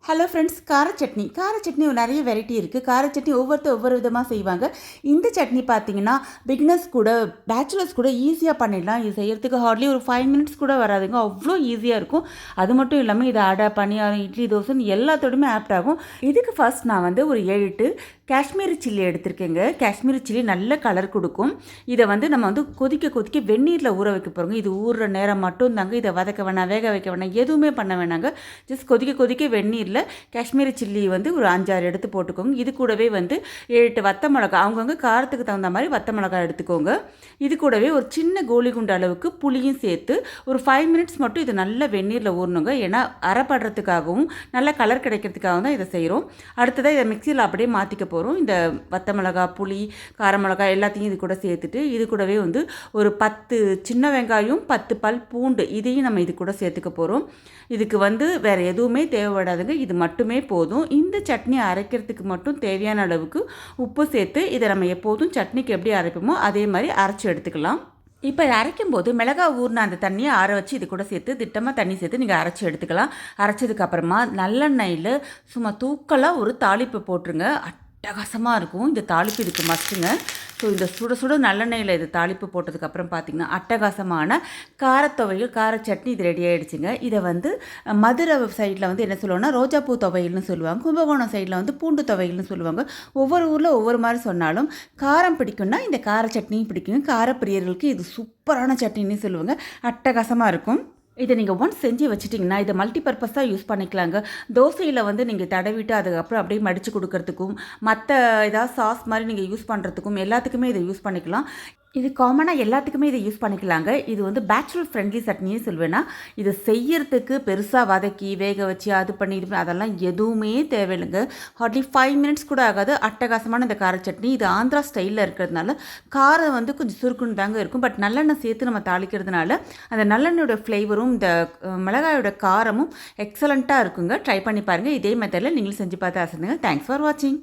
Hello friends, கார சட்னி நிறைய variety இருக்குது. கார சட்னி ஒவ்வொரு விதமாக செய்வாங்க. இந்த சட்னி பார்த்தீங்கன்னா பிகினர்ஸ் கூட பேச்சுலர்ஸ் கூட ஈஸியாக பண்ணிடலாம். இது செய்கிறதுக்கு ஹார்ட்லி ஒரு 5 மினிட்ஸ் கூட வராதுங்க. அவ்வளோ ஈஸியாக இருக்கும். அது மட்டும் இல்லாமல் இது அடை, பனியாரம், இட்லி, தோசைன்னு எல்லாத்தோடையுமே ஆப்ட் ஆகும். இதுக்கு ஃபர்ஸ்ட் நான் வந்து ஒரு 7 காஷ்மீரி சில்லி எடுத்திருக்கேங்க. காஷ்மீரி சில்லி நல்ல கலர் கொடுக்கும். இதை வந்து நம்ம வந்து கொதிக்க வெந்நீரில் ஊற வைக்க போகிறோங்க. இது ஊறுற நேரம் மட்டும் தாங்க. இதை வதக்க வேணாம், வேக வைக்க வேணாம், எதுவுமே பண்ண வேணாங்க. ஜஸ்ட் கொதிக்க வெந்நீரில் காஷ்மீரி சில்லி வந்து ஒரு 5-6 எடுத்து போட்டுக்கோங்க. இது கூடவே வந்து 7 வத்த மிளகா, அவங்கவுங்க காரத்துக்கு தகுந்த மாதிரி வத்த மிளகா எடுத்துக்கோங்க. இது கூடவே ஒரு சின்ன கோலி குண்டு அளவுக்கு புளியும் சேர்த்து ஒரு 5 மினிட்ஸ் மட்டும் இது நல்லா வெந்நீரில் ஊறணுங்க. ஏன்னா அரைப்படுறதுக்காகவும் நல்ல கலர் கிடைக்கிறதுக்காகவும் தான் இதை செய்கிறோம். அடுத்ததாக இதை மிக்சியில் அப்படியே மாற்றிக்க போகிறோம். இந்த வத்த மிளகா, புளி, கார மிளகா எல்லாத்தையும் இது கூட சேர்த்துட்டு இது கூடவே வந்து ஒரு 10 சின்ன வெங்காயம், 10 பல் பூண்டு இதையும் நம்ம இது கூட சேர்த்துக்க போகிறோம். இதுக்கு வந்து வேறு எதுவுமே தேவைப்படாதுங்க. இது மட்டுமே போதும். இந்த சட்னி அரைக்கிறதுக்கு மட்டும் தேவையான அளவுக்கு உப்பு சேர்த்து இதை நம்ம எப்போதும் சட்னிக்கு எப்படி அரைப்போமோ அதே மாதிரி அரைச்சி எடுத்துக்கலாம். இப்போ இதை அரைக்கும் போது மிளகா ஊறின அந்த தண்ணியை ஆற வச்சு இது கூட சேர்த்து திட்டமாக தண்ணி சேர்த்து நீங்கள் அரைச்சி எடுத்துக்கலாம். அரைச்சதுக்கப்புறமா நல்லெண்ணெயில் சும்மா தூக்கலாக ஒரு தாளிப்பு போட்டுருங்க. அட்டகாசமாக இருக்கும். இந்த தாளிப்பு இதுக்கு மஸ்ட்டுங்க. ஸோ இந்த சுட நல்லெண்ணெயில் இது தாளிப்பு போட்டதுக்கப்புறம் பார்த்திங்கன்னா அட்டகாசமான காரத்துவையல், கார சட்னி இது ரெடி ஆகிடுச்சுங்க. இதை வந்து மதுரை சைடில் வந்து என்ன சொல்லுவாங்கன்னா ரோஜாப்பூ துவையல்னு சொல்லுவாங்க. கும்பகோணம் சைடில் வந்து பூண்டு துவையல்னு சொல்லுவாங்க. ஒவ்வொரு ஊரில் ஒவ்வொரு மாதிரி சொன்னாலும் காரம் பிடிக்கும்னா இந்த கார சட்னியும் பிடிக்கும். காரப்பிரியர்களுக்கு இது சூப்பரான சட்னின்னு சொல்லுவாங்க. அட்டகாசமாக இருக்கும். இதை நீங்கள் ஒன்ஸ் செஞ்சு வச்சுட்டிங்கன்னா இதை மல்டிபர்பஸாக யூஸ் பண்ணிக்கலாங்க. தோசையில் வந்து நீங்கள் தடவிட்டு அதுக்கப்புறம் அப்படியே மடித்து கொடுக்கறதுக்கும், மற்ற ஏதாவது சாஸ் மாதிரி நீங்கள் யூஸ் பண்ணுறதுக்கும் எல்லாத்துக்குமே இதை யூஸ் பண்ணிக்கலாம். இது காமனாக எல்லாத்துக்குமே இதை யூஸ் பண்ணிக்கலாங்க. இது வந்து பேச்சுலர் ஃப்ரெண்ட்லி சட்னியே சொல்வேன்னா. இதை செய்யறதுக்கு பெருசாக வதக்கி வேக வச்சு அது பண்ணி இது பண்ணி அதெல்லாம் எதுவுமே தேவையில்லைங்க. ஹார்ட்லி 5 மினிட்ஸ் கூட ஆகாது. அட்டகாசமான இந்த கார சட்னி. இது ஆந்திரா ஸ்டைலில் இருக்கிறதுனால காரம் வந்து கொஞ்சம் சுருக்குன்னு தாங்க இருக்கும். பட் நல்லெண்ணெய் சேர்த்து நம்ம தாளிக்கிறதுனால அந்த நல்லெண்ணெயோட ஃப்ளேவரும் இந்த மிளகாயோட காரமும் எக்ஸலண்ட்டாக இருக்குங்க. ட்ரை பண்ணி பாருங்கள். இதே மெத்தடில் நீங்களும் செஞ்சு பார்த்து ஆசைங்க. தேங்க்ஸ் ஃபார் வாட்சிங்.